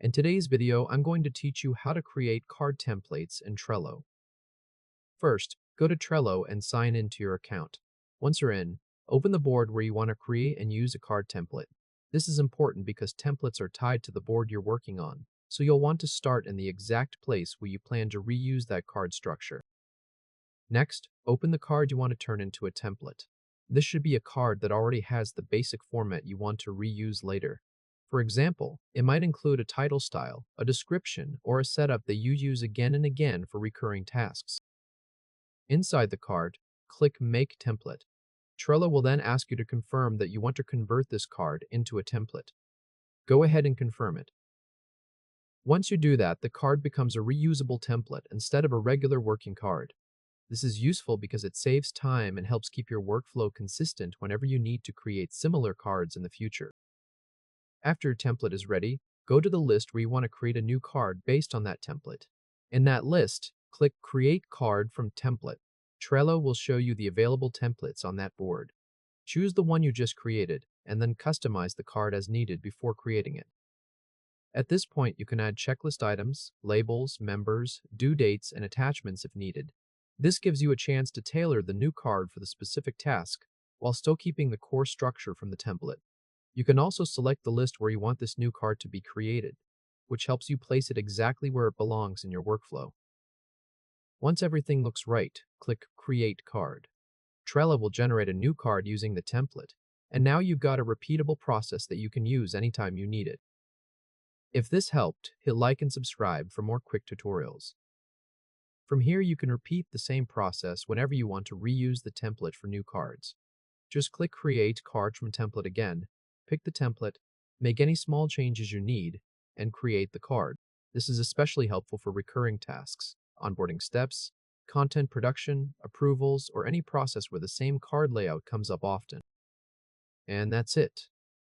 In today's video, I'm going to teach you how to create card templates in Trello. First, go to Trello and sign into your account. Once you're in, open the board where you want to create and use a card template. This is important because templates are tied to the board you're working on, so you'll want to start in the exact place where you plan to reuse that card structure. Next, open the card you want to turn into a template. This should be a card that already has the basic format you want to reuse later. For example, it might include a title style, a description, or a setup that you use again and again for recurring tasks. Inside the card, click Make Template. Trello will then ask you to confirm that you want to convert this card into a template. Go ahead and confirm it. Once you do that, the card becomes a reusable template instead of a regular working card. This is useful because it saves time and helps keep your workflow consistent whenever you need to create similar cards in the future. After your template is ready, go to the list where you want to create a new card based on that template. In that list, click Create Card from Template. Trello will show you the available templates on that board. Choose the one you just created, and then customize the card as needed before creating it. At this point, you can add checklist items, labels, members, due dates, and attachments if needed. This gives you a chance to tailor the new card for the specific task, while still keeping the core structure from the template. You can also select the list where you want this new card to be created, which helps you place it exactly where it belongs in your workflow. Once everything looks right, click Create Card. Trello will generate a new card using the template, and now you've got a repeatable process that you can use anytime you need it. If this helped, hit like and subscribe for more quick tutorials. From here, you can repeat the same process whenever you want to reuse the template for new cards. Just click Create Card from Template again, pick the template, make any small changes you need, and create the card. This is especially helpful for recurring tasks, onboarding steps, content production, approvals, or any process where the same card layout comes up often. And that's it.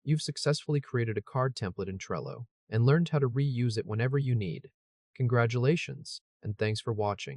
You've successfully created a card template in Trello and learned how to reuse it whenever you need. Congratulations, and thanks for watching.